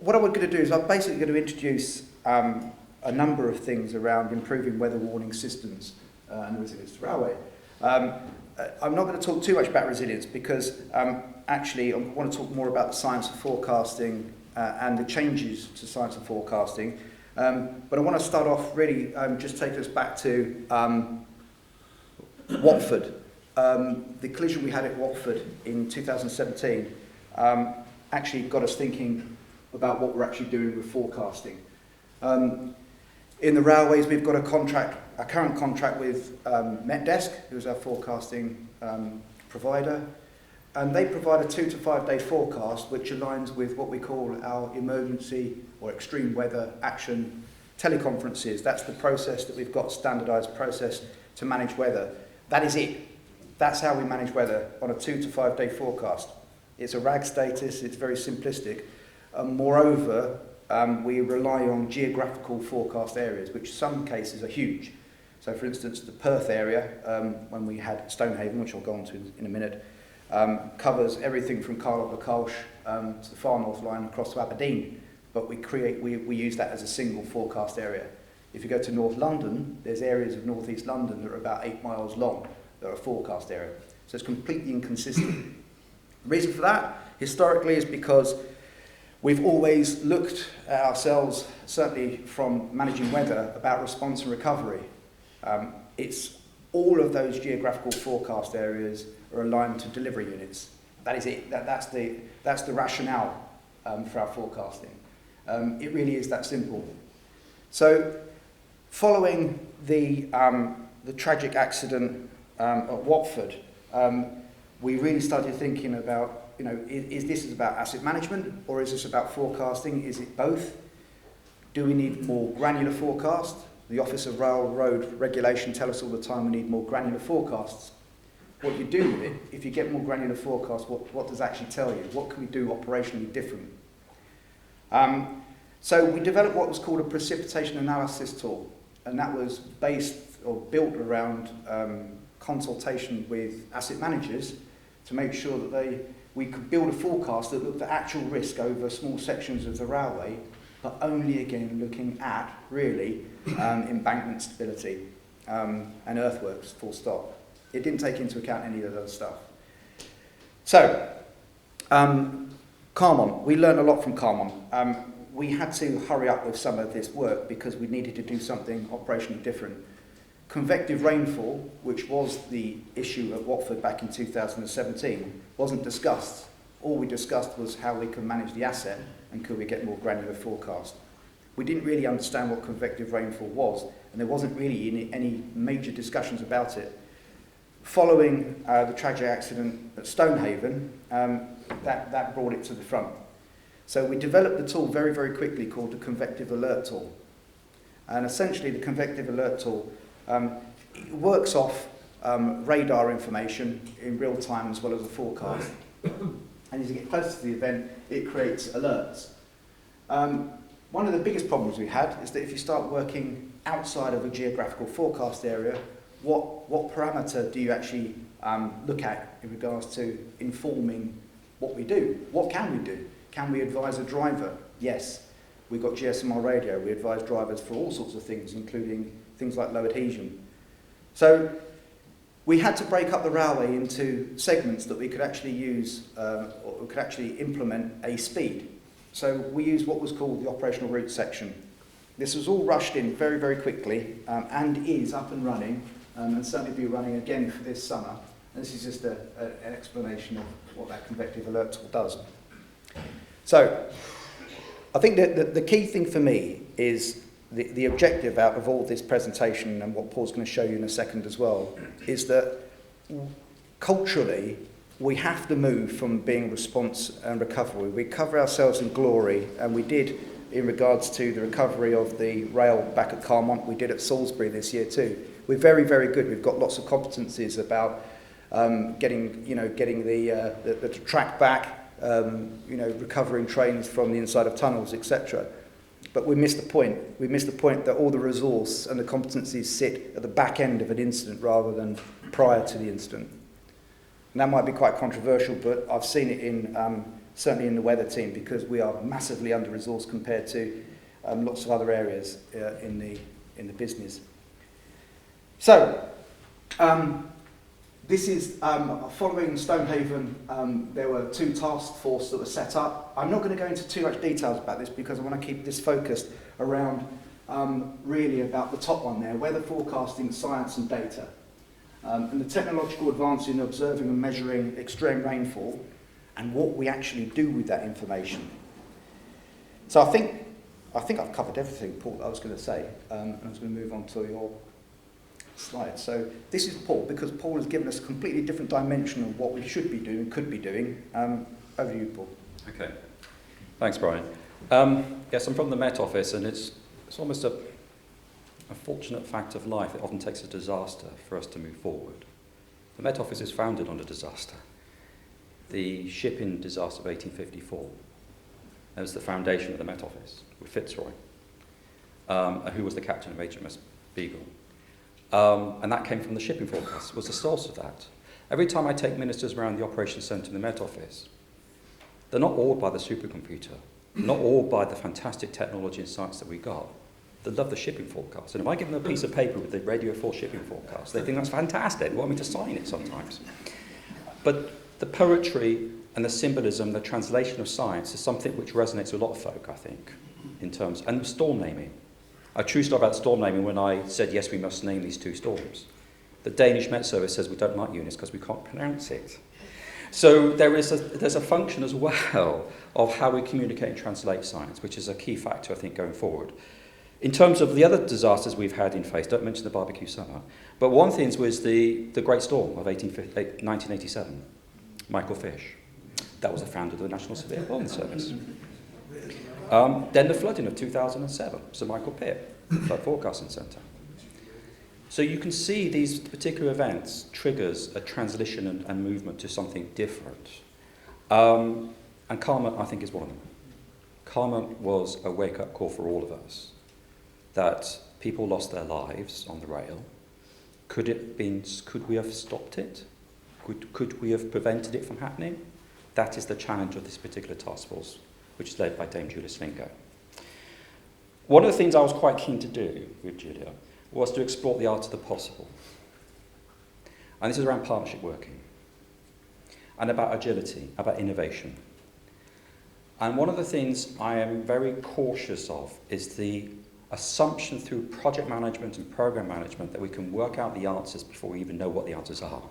what I'm going to do is I'm basically going to introduce a number of things around improving weather warning systems and resilience to railway. I'm not going to talk too much about resilience because actually I want to talk more about the science of forecasting and the changes to science of forecasting. But I want to start off really just take us back to Watford. The collision we had at Watford in 2017 actually got us thinking about what we're actually doing with forecasting. In the railways, we've got a current contract with MetDesk, who's our forecasting provider, and they provide a 2 to 5 day forecast which aligns with what we call our emergency or extreme weather action teleconferences. That's the process that we've got, standardised process to manage weather. That is it. That's how we manage weather on a 2 to 5 day forecast. It's a RAG status, it's very simplistic. Moreover, we rely on geographical forecast areas, which in some cases are huge. So for instance, the Perth area, when we had Stonehaven, which I'll go on to in a minute, covers everything from Cardiff to the far north line across to Aberdeen. But we use that as a single forecast area. If you go to North London, there's areas of North East London that are about 8 miles long that are a forecast area. So it's completely inconsistent. The reason for that, historically, is because we've always looked at ourselves, certainly from managing weather, about response and recovery. It's all of those geographical forecast areas are aligned to delivery units. That is it. That's the rationale for our forecasting. It really is that simple. So, following the tragic accident at Watford, we really started thinking about, is this about asset management or is this about forecasting? Is it both? Do we need more granular forecast? The Office of Railroad Regulation tell us all the time we need more granular forecasts. What do you do with it? If you get more granular forecast, what does it actually tell you? What can we do operationally different? So we developed what was called a precipitation analysis tool, and that was based or built around consultation with asset managers to make sure that we could build a forecast that looked at actual risk over small sections of the railway, but only again looking at really embankment stability and earthworks, full stop. It didn't take into account any of the other stuff. So, Carmon, we learned a lot from Carmon. We had to hurry up with some of this work because we needed to do something operationally different. Convective rainfall, which was the issue at Watford back in 2017, wasn't discussed. All we discussed was how we could manage the asset and could we get more granular forecast. We didn't really understand what convective rainfall was, and there wasn't really any major discussions about it. Following the tragic accident at Stonehaven, that brought it to the front. So we developed the tool very, very quickly called the Convective Alert Tool. And essentially the Convective Alert Tool it works off radar information in real time as well as a forecast. And as you get closer to the event, it creates alerts. One of the biggest problems we had is that if you start working outside of a geographical forecast area, what parameter do you actually look at in regards to informing what we do? What can we do? Can we advise a driver? Yes. We've got GSMR radio. We advise drivers for all sorts of things, including things like low adhesion. So we had to break up the railway into segments that we could actually use or we could actually implement a speed. So we used what was called the operational route section. This was all rushed in very, very quickly and is up and running and certainly be running again for this summer. And this is just an explanation of what that Convective Alert Tool does. So I think that the key thing for me is the objective out of all this presentation and what Paul's going to show you in a second as well, is that culturally we have to move from being response and recovery. We cover ourselves in glory, and we did in regards to the recovery of the rail back at Carmont. We did at Salisbury this year too. We're very, very good. We've got lots of competencies about getting the track back, recovering trains from the inside of tunnels, etc. But we missed the point. We missed the point that all the resource and the competencies sit at the back end of an incident rather than prior to the incident. And that might be quite controversial, but I've seen it in certainly in the weather team, because we are massively under-resourced compared to lots of other areas in the business. So, this is following Stonehaven. There were 2 task forces that were set up. I'm not going to go into too much details about this because I want to keep this focused around really about the top one there, weather forecasting, science and data. And the technological advance in observing and measuring extreme rainfall and what we actually do with that information. So I think I've covered everything, Paul, I was going to say. And I was going to move on to your slide. So this is Paul, because Paul has given us a completely different dimension of what we should be doing, could be doing. Over to you, Paul. Okay. Thanks, Brian. Yes, I'm from the Met Office, and it's almost a fortunate fact of life. It often takes a disaster for us to move forward. The Met Office is founded on a disaster. The shipping disaster of 1854. That was the foundation of the Met Office with Fitzroy, who was the captain of HMS Beagle. And that came from the shipping forecast, was the source of that. Every time I take ministers around the operations centre in the Met Office, they're not awed by the supercomputer, not awed by the fantastic technology and science that we got. They love the shipping forecast. And if I give them a piece of paper with the Radio 4 shipping forecast, they think that's fantastic. They want me to sign it sometimes. But the poetry and the symbolism, the translation of science is something which resonates with a lot of folk, I think, in terms, and storm naming. A true story about storm naming when I said, yes, we must name these 2 storms. The Danish Met Service says we don't like Eunice because we can't pronounce it. So there's a function as well of how we communicate and translate science, which is a key factor, I think, going forward. In terms of the other disasters we've had in face, don't mention the barbecue summer, but one thing was the Great Storm of 1987, Michael Fish. That was the founder of the National Severe Warning Service. Then the flooding of 2007, Sir Michael Pitt, Flood Forecasting Centre. So you can see these particular events triggers a transition and movement to something different. And Carmen, I think, is one of them. Carmen was a wake-up call for all of us, that people lost their lives on the rail. Could we have stopped it? Could we have prevented it from happening? That is the challenge of this particular task force, which is led by Dame Julia Slingo. One of the things I was quite keen to do with Julia was to explore the art of the possible. And this is around partnership working, and about agility, about innovation. And one of the things I am very cautious of is the assumption through project management and program management that we can work out the answers before we even know what the answers are.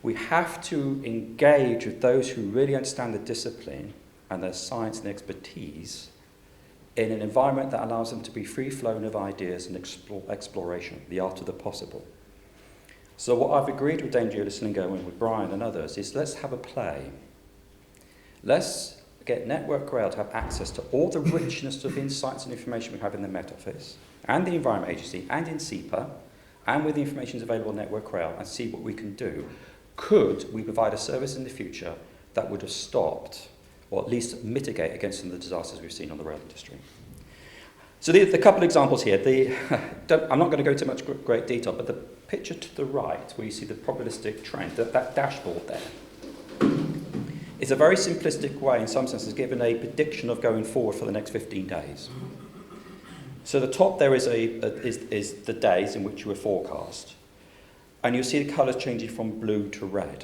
We have to engage with those who really understand the discipline and their science and expertise in an environment that allows them to be free-flowing of ideas and exploration, the art of the possible. So what I've agreed with Dame Julia Slingo and with Brian and others is let's have a play. Let's get Network Rail to have access to all the richness of insights and information we have in the Met Office and the Environment Agency and in SEPA and with the information that's available on Network Rail and see what we can do. Could we provide a service in the future that would have stopped or at least mitigate against some of the disasters we've seen on the rail industry? So the couple of examples here. I'm not going to go into much great detail, but the picture to the right, where you see the probabilistic trend, that dashboard there, is a very simplistic way, in some senses, given a prediction of going forward for the next 15 days. So the top there is the days in which you were forecast, and you'll see the colours changing from blue to red.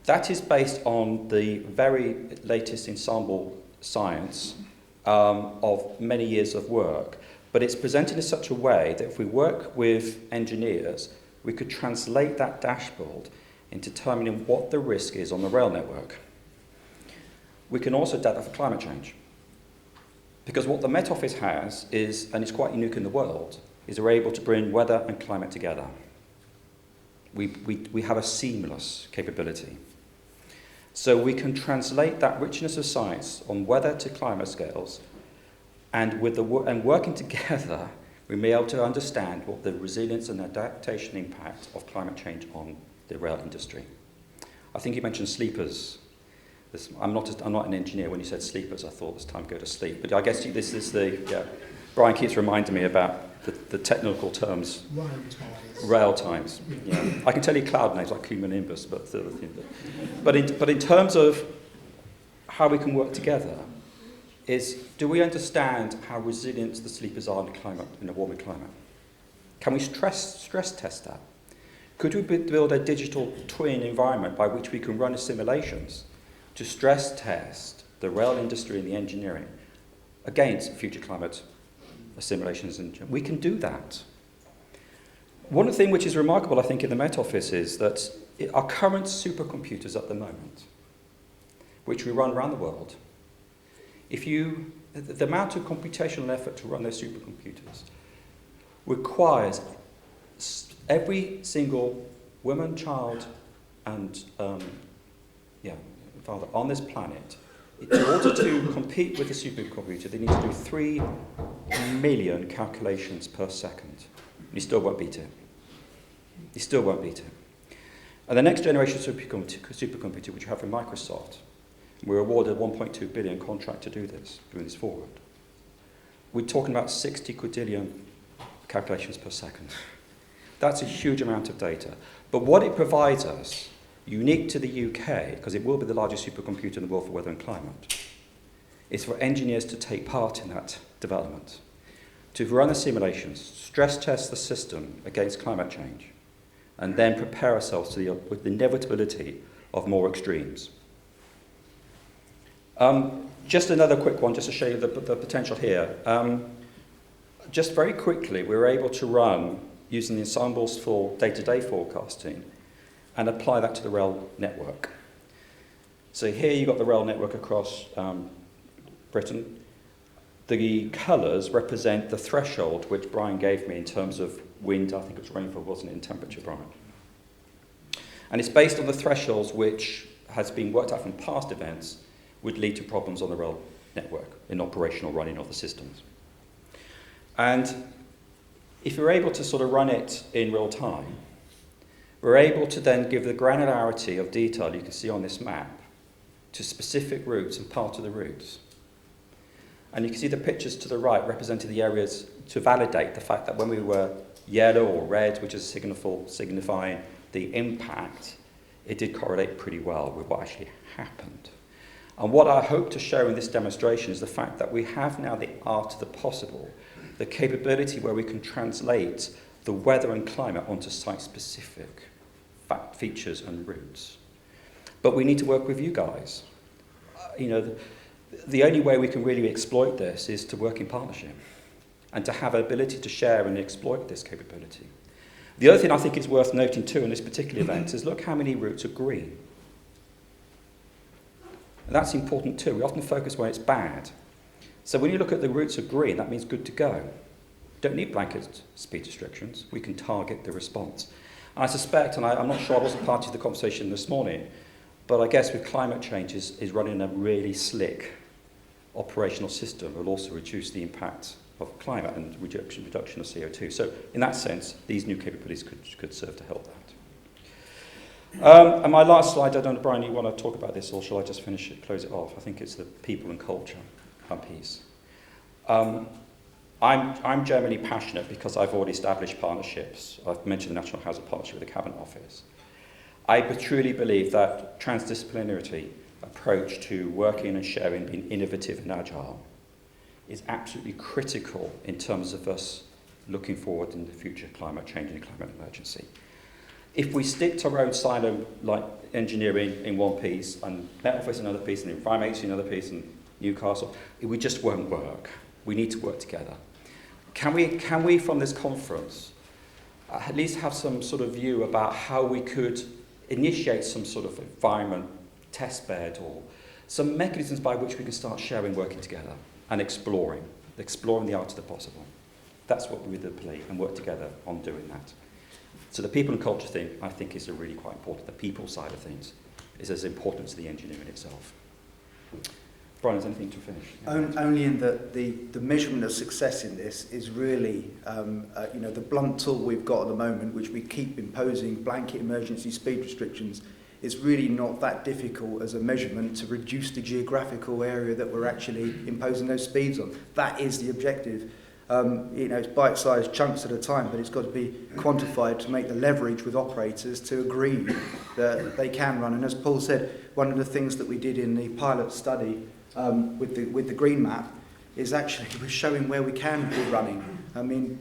That is based on the very latest ensemble science of many years of work, but it's presented in such a way that if we work with engineers, we could translate that dashboard in determining what the risk is on the rail network. We can also data for climate change. Because what the Met Office has is, and it's quite unique in the world, is we're able to bring weather and climate together. We have a seamless capability. So we can translate that richness of science on weather to climate scales, and working together, we may be able to understand what the resilience and adaptation impact of climate change on the rail industry. I think you mentioned sleepers. I'm not an engineer. When you said sleepers, I thought it's time to go to sleep. But I guess this is Brian keeps reminding me about the technical terms. Rail times. Yeah. I can tell you cloud names like cumulonimbus, but the other thing. But in terms of how we can work together is, do we understand how resilient the sleepers are in a warming climate? Can we stress test that? Could we build a digital twin environment by which we can run simulations to stress test the rail industry and the engineering against future climate simulations? And we can do that. One thing which is remarkable, I think, in the Met Office is that our current supercomputers at the moment, which we run around the world, the amount of computational effort to run those supercomputers requires every single woman, child, and father on this planet. In order to compete with the supercomputer, they need to do 3 million calculations per second. You still won't beat it. You still won't beat it. And the next generation supercomputer, which you have from Microsoft, we're awarded a $1.2 billion contract to do this, moving this forward. We're talking about 60 quadrillion calculations per second. That's a huge amount of data. But what it provides us, unique to the UK, because it will be the largest supercomputer in the world for weather and climate, is for engineers to take part in that development, to run the simulations, stress test the system against climate change, and then prepare ourselves to the inevitability of more extremes. Just another quick one, just to show you the potential here. Just very quickly, we were able to run, using the ensembles for day-to-day forecasting, and apply that to the rail network. So here you've got the rail network across Britain. The colours represent the threshold which Brian gave me in terms of wind, I think it was rainfall, wasn't it, in temperature, Brian? And it's based on the thresholds which has been worked out from past events would lead to problems on the rail network in operational running of the systems. And if you're able to sort of run it in real time, we're able to then give the granularity of detail you can see on this map to specific routes and part of the routes. And you can see the pictures to the right representing the areas to validate the fact that when we were yellow or red, which is signifying the impact, it did correlate pretty well with what actually happened. And what I hope to show in this demonstration is the fact that we have now the art of the possible, the capability where we can translate the weather and climate onto site-specific features and routes. But we need to work with you guys. The only way we can really exploit this is to work in partnership and to have an ability to share and exploit this capability. The other thing I think is worth noting too in this particular event is look how many routes are green. And that's important too. We often focus where it's bad. So when you look at the routes of green, that means good to go. Don't need blanket speed restrictions. We can target the response. And I suspect, and I'm not sure, I wasn't part of the conversation this morning, but I guess with climate change is running a really slick operational system will also reduce the impact of climate and reduction of CO2. So in that sense, these new capabilities could serve to help that. And my last slide, I don't know, Brian, you want to talk about this, or shall I just finish it, close it off? I think it's the people and culture piece. I'm generally passionate because I've already established partnerships. I've mentioned the National Housing Partnership with the Cabinet Office. I truly believe that transdisciplinarity approach to working and sharing, being innovative and agile, is absolutely critical in terms of us looking forward in the future climate change and climate emergency. If we stick to our own silo, like engineering in one piece, and Met Office another piece, and environmental another piece, and Newcastle, we just won't work. We need to work together. Can we from this conference, at least have some sort of view about how we could initiate some sort of environment test bed or some mechanisms by which we can start sharing, working together, and exploring the art of the possible. That's what we would play and work together on doing that. So the people and culture thing, I think, is really quite important. The people side of things is as important as the engineering itself. Brian, is anything to finish? Only in that the measurement of success in this is really, the blunt tool we've got at the moment, which we keep imposing blanket emergency speed restrictions, is really not that difficult as a measurement to reduce the geographical area that we're actually imposing those speeds on. That is the objective. It's bite-sized chunks at a time, but it's got to be quantified to make the leverage with operators to agree that they can run. And as Paul said, one of the things that we did in the pilot study with the green map is actually we're showing where we can be running. I mean,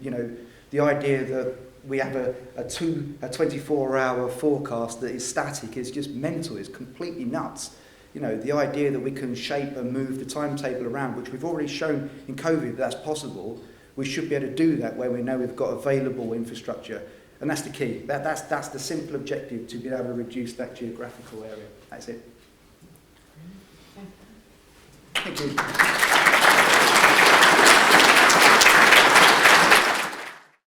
the idea that we have a 24-hour forecast that is static is just mental, it's completely nuts. The idea that we can shape and move the timetable around, which we've already shown in COVID that's possible, we should be able to do that where we know we've got available infrastructure. And that's the key. That's the simple objective, to be able to reduce that geographical area. That's it. Thank you.